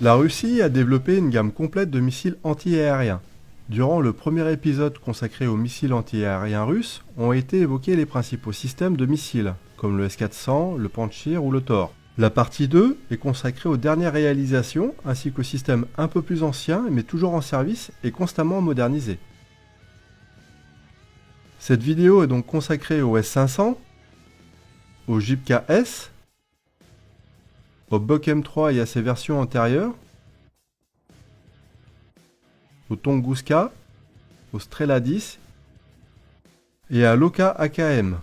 La Russie a développé une gamme complète de missiles anti-aériens. Durant le premier épisode consacré aux missiles anti-aériens russes, ont été évoqués les principaux systèmes de missiles, comme le S-400, le Panchir ou le Tor. La partie 2 est consacrée aux dernières réalisations, ainsi qu'aux systèmes un peu plus anciens, mais toujours en service et constamment modernisés. Cette vidéo est donc consacrée au S-500, au JPK-S, au Bok M3 et à ses versions antérieures, au Tunguska, au Strela 10 et à l'Oka AKM.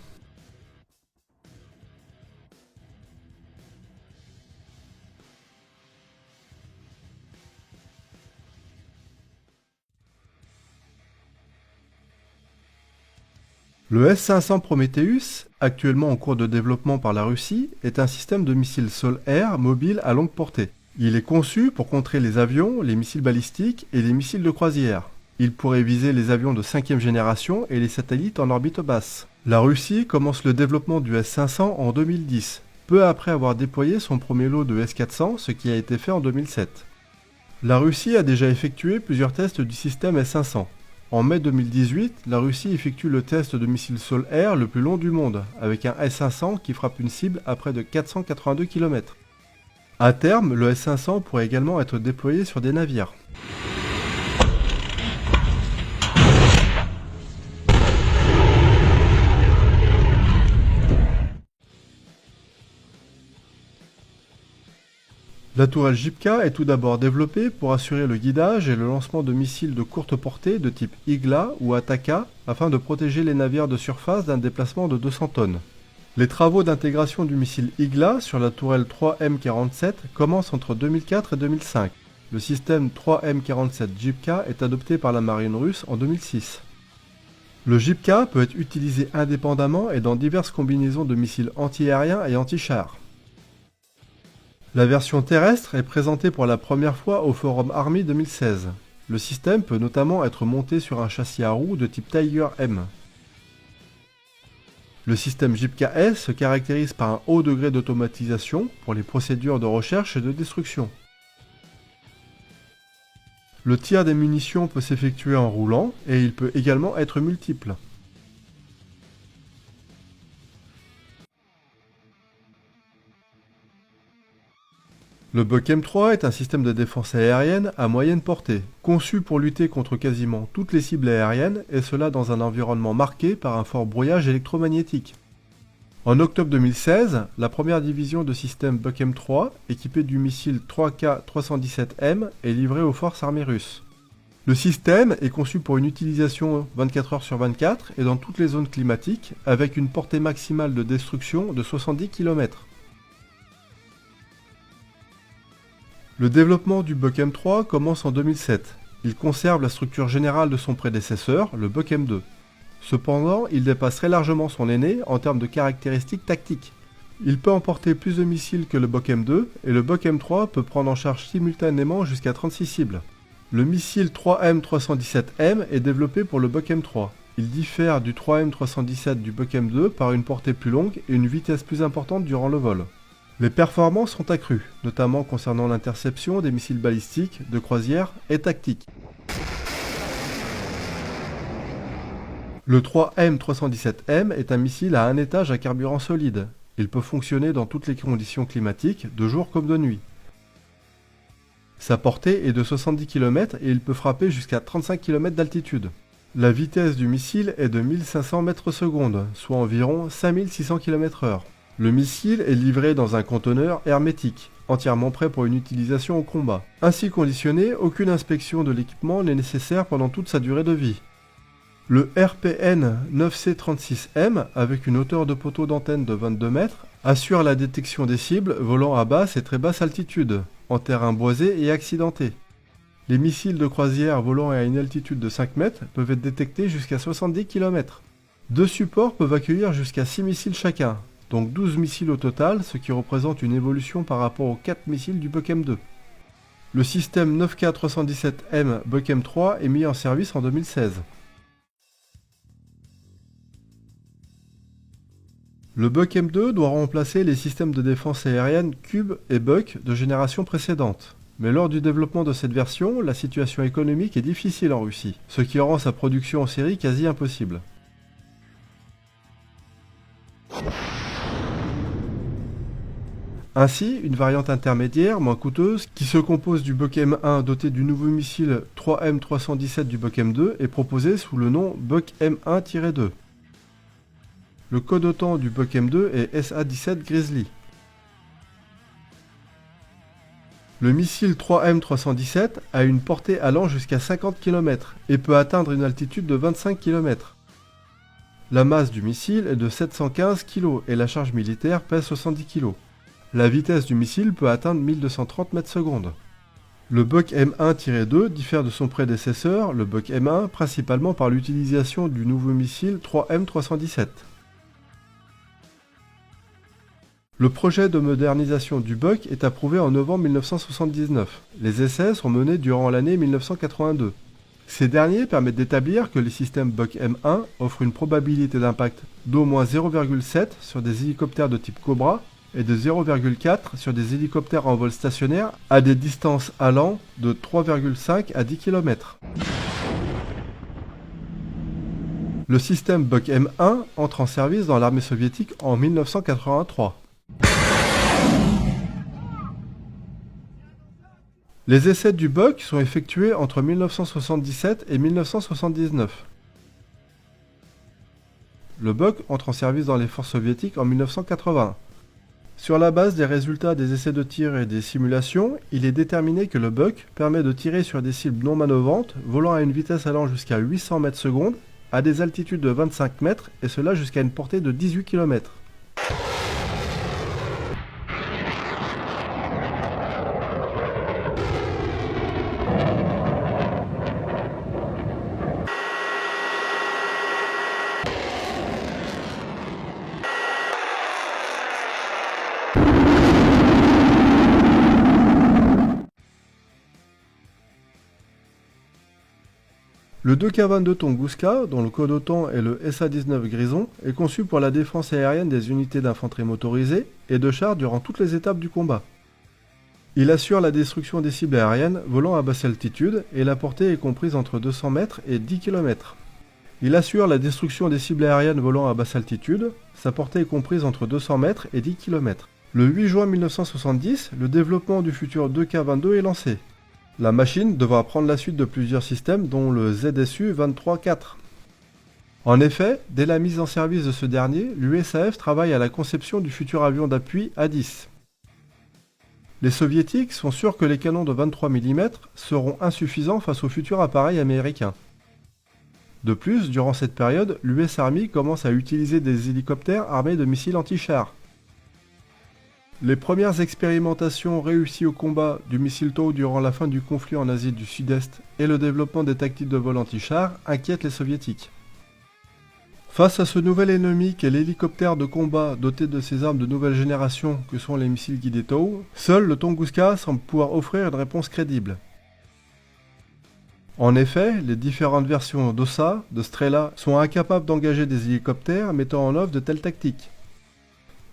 Le S-500 Prometheus, actuellement en cours de développement par la Russie, est un système de missiles sol-air mobile à longue portée. Il est conçu pour contrer les avions, les missiles balistiques et les missiles de croisière. Il pourrait viser les avions de 5e génération et les satellites en orbite basse. La Russie commence le développement du S-500 en 2010, peu après avoir déployé son premier lot de S-400, ce qui a été fait en 2007. La Russie a déjà effectué plusieurs tests du système S-500. En mai 2018, la Russie effectue le test de missile sol-air le plus long du monde, avec un S-500 qui frappe une cible à près de 482 km. À terme, le S-500 pourrait également être déployé sur des navires. La tourelle JPK est tout d'abord développée pour assurer le guidage et le lancement de missiles de courte portée de type Igla ou Ataka afin de protéger les navires de surface d'un déplacement de 200 tonnes. Les travaux d'intégration du missile Igla sur la tourelle 3M47 commencent entre 2004 et 2005. Le système 3M47 JPK est adopté par la marine russe en 2006. Le JPK peut être utilisé indépendamment et dans diverses combinaisons de missiles anti-aériens et anti-chars. La version terrestre est présentée pour la première fois au Forum Army 2016. Le système peut notamment être monté sur un châssis à roues de type Tiger M. Le système JPK-S se caractérise par un haut degré d'automatisation pour les procédures de recherche et de destruction. Le tir des munitions peut s'effectuer en roulant et il peut également être multiple. Le Bok M3 est un système de défense aérienne à moyenne portée, conçu pour lutter contre quasiment toutes les cibles aériennes, et cela dans un environnement marqué par un fort brouillage électromagnétique. En octobre 2016, la première division de système Bok M3, équipée du missile 3K-317M, est livrée aux forces armées russes. Le système est conçu pour une utilisation 24 heures sur 24 et dans toutes les zones climatiques, avec une portée maximale de destruction de 70 km. Le développement du Bok M3 commence en 2007. Il conserve la structure générale de son prédécesseur, le Bok M2. Cependant, il dépasse très largement son aîné en termes de caractéristiques tactiques. Il peut emporter plus de missiles que le Bok M2 et le Bok M3 peut prendre en charge simultanément jusqu'à 36 cibles. Le missile 3M317M est développé pour le Bok M3. Il diffère du 3M317 du Bok M2 par une portée plus longue et une vitesse plus importante durant le vol. Les performances sont accrues, notamment concernant l'interception des missiles balistiques, de croisière et tactiques. Le 3M317M est un missile à un étage à carburant solide. Il peut fonctionner dans toutes les conditions climatiques, de jour comme de nuit. Sa portée est de 70 km et il peut frapper jusqu'à 35 km d'altitude. La vitesse du missile est de 1500 m/s, soit environ 5600 km/h. Le missile est livré dans un conteneur hermétique, entièrement prêt pour une utilisation au combat. Ainsi conditionné, aucune inspection de l'équipement n'est nécessaire pendant toute sa durée de vie. Le RPN 9C36M, avec une hauteur de poteau d'antenne de 22 mètres, assure la détection des cibles volant à basse et très basse altitude, en terrain boisé et accidenté. Les missiles de croisière volant à une altitude de 5 mètres peuvent être détectés jusqu'à 70 km. Deux supports peuvent accueillir jusqu'à 6 missiles chacun, donc 12 missiles au total, ce qui représente une évolution par rapport aux 4 missiles du Bok M2. Le système 9K317M Bok M3 est mis en service en 2016. Le Bok M2 doit remplacer les systèmes de défense aérienne Cube et Buk de génération précédente. Mais lors du développement de cette version, la situation économique est difficile en Russie, ce qui rend sa production en série quasi impossible. Ainsi, une variante intermédiaire, moins coûteuse, qui se compose du Buk M1 doté du nouveau missile 3M317 du Buk M2 est proposée sous le nom Buk M1-2. Le code OTAN du Buk M2 est SA-17 Grizzly. Le missile 3M317 a une portée allant jusqu'à 50 km et peut atteindre une altitude de 25 km. La masse du missile est de 715 kg et la charge militaire pèse 70 kg. La vitesse du missile peut atteindre 1230 mètres secondes. Le Buk M1-2 diffère de son prédécesseur, le Buk M1, principalement par l'utilisation du nouveau missile 3M317. Le projet de modernisation du Buk est approuvé en novembre 1979. Les essais sont menés durant l'année 1982. Ces derniers permettent d'établir que les systèmes Buk M1 offrent une probabilité d'impact d'au moins 0,7 sur des hélicoptères de type Cobra et de 0,4 sur des hélicoptères en vol stationnaire à des distances allant de 3,5 à 10 km. Le système Buk M1 entre en service dans l'armée soviétique en 1983. Les essais du Buk sont effectués entre 1977 et 1979. Le Buk entre en service dans les forces soviétiques en 1980. Sur la base des résultats des essais de tir et des simulations, il est déterminé que le Buk permet de tirer sur des cibles non manœuvrantes, volant à une vitesse allant jusqu'à 800 mètres secondes, à des altitudes de 25 mètres, et cela jusqu'à une portée de 18 km. Le 2K-22 Tunguska, dont le code OTAN est le SA-19 Grison, est conçu pour la défense aérienne des unités d'infanterie motorisée et de chars durant toutes les étapes du combat. Il assure la destruction des cibles aériennes volant à basse altitude et la portée est comprise entre 200 mètres et 10 km. Il assure la destruction des cibles aériennes volant à basse altitude, sa portée est comprise entre 200 mètres et 10 km. Le 8 juin 1970, le développement du futur 2K-22 est lancé. La machine devra prendre la suite de plusieurs systèmes dont le ZSU-23-4. En effet, dès la mise en service de ce dernier, l'USAF travaille à la conception du futur avion d'appui A-10. Les soviétiques sont sûrs que les canons de 23 mm seront insuffisants face au futur appareil américain. De plus, durant cette période, l'US Army commence à utiliser des hélicoptères armés de missiles anti-chars. Les premières expérimentations réussies au combat du missile TOW durant la fin du conflit en Asie du Sud-Est et le développement des tactiques de vol anti-chars inquiètent les soviétiques. Face à ce nouvel ennemi qu'est l'hélicoptère de combat doté de ces armes de nouvelle génération que sont les missiles guidés TOW, seul le Tunguska semble pouvoir offrir une réponse crédible. En effet, les différentes versions d'OSA, de Strela, sont incapables d'engager des hélicoptères mettant en œuvre de telles tactiques.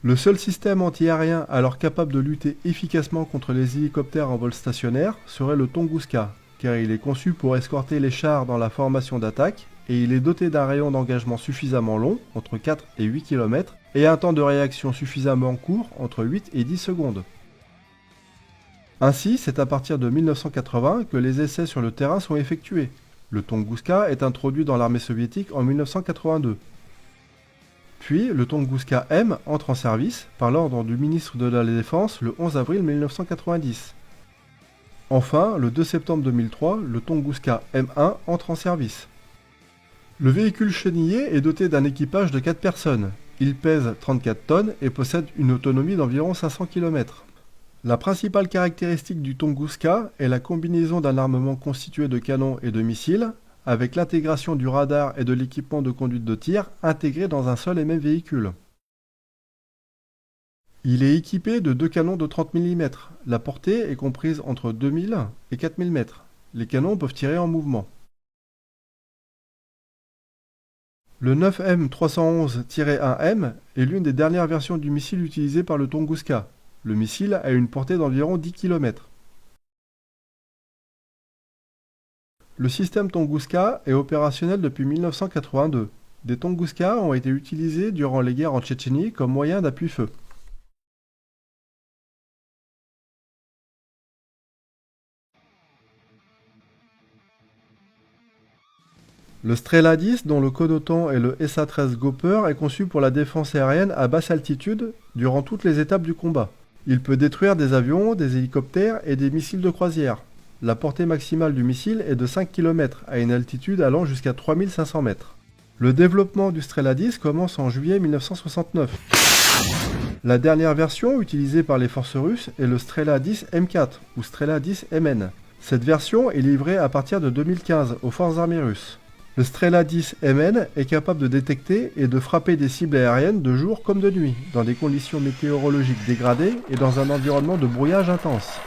Le seul système anti-aérien alors capable de lutter efficacement contre les hélicoptères en vol stationnaire serait le Tunguska, car il est conçu pour escorter les chars dans la formation d'attaque et il est doté d'un rayon d'engagement suffisamment long, entre 4 et 8 km, et un temps de réaction suffisamment court, entre 8 et 10 secondes. Ainsi, c'est à partir de 1980 que les essais sur le terrain sont effectués. Le Tunguska est introduit dans l'armée soviétique en 1982. Puis, le Tunguska M entre en service par l'ordre du ministre de la Défense le 11 avril 1990. Enfin, le 2 septembre 2003, le Tunguska M1 entre en service. Le véhicule chenillé est doté d'un équipage de 4 personnes. Il pèse 34 tonnes et possède une autonomie d'environ 500 km. La principale caractéristique du Tunguska est la combinaison d'un armement constitué de canons et de missiles, avec l'intégration du radar et de l'équipement de conduite de tir intégrés dans un seul et même véhicule. Il est équipé de 2 canons de 30 mm. La portée est comprise entre 2000 et 4000 mètres. Les canons peuvent tirer en mouvement. Le 9M311-1M est l'une des dernières versions du missile utilisé par le Tunguska. Le missile a une portée d'environ 10 km. Le système Tunguska est opérationnel depuis 1982. Des Tunguska ont été utilisés durant les guerres en Tchétchénie comme moyen d'appui-feu. Le Strela 10, dont le code OTAN est le SA-13 Gopher, est conçu pour la défense aérienne à basse altitude durant toutes les étapes du combat. Il peut détruire des avions, des hélicoptères et des missiles de croisière. La portée maximale du missile est de 5 km à une altitude allant jusqu'à 3500 mètres. Le développement du Strela 10 commence en juillet 1969. La dernière version utilisée par les forces russes est le Strela 10 M4 ou Strela 10 MN. Cette version est livrée à partir de 2015 aux forces armées russes. Le Strela 10 MN est capable de détecter et de frapper des cibles aériennes de jour comme de nuit, dans des conditions météorologiques dégradées et dans un environnement de brouillage intense.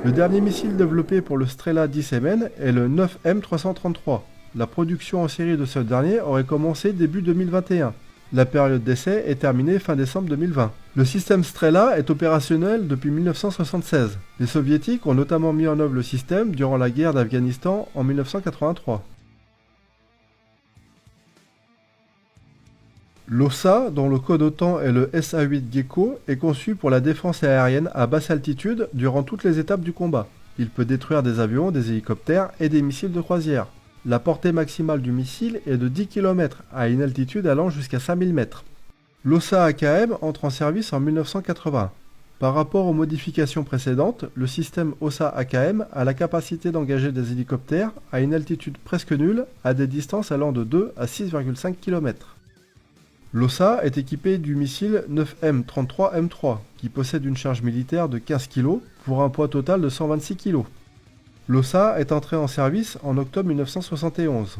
Le dernier missile développé pour le Strela 10 MN est le 9M333. La production en série de ce dernier aurait commencé début 2021. La période d'essai est terminée fin décembre 2020. Le système Strela est opérationnel depuis 1976. Les soviétiques ont notamment mis en œuvre le système durant la guerre d'Afghanistan en 1983. L'OSA, dont le code OTAN est le SA-8 Gecko, est conçu pour la défense aérienne à basse altitude durant toutes les étapes du combat. Il peut détruire des avions, des hélicoptères et des missiles de croisière. La portée maximale du missile est de 10 km à une altitude allant jusqu'à 5000 mètres. L'OSA AKM entre en service en 1980. Par rapport aux modifications précédentes, le système OSA AKM a la capacité d'engager des hélicoptères à une altitude presque nulle à des distances allant de 2 à 6,5 km. L'OSA est équipé du missile 9M33M3 qui possède une charge militaire de 15 kg pour un poids total de 126 kg. L'OSA est entré en service en octobre 1971.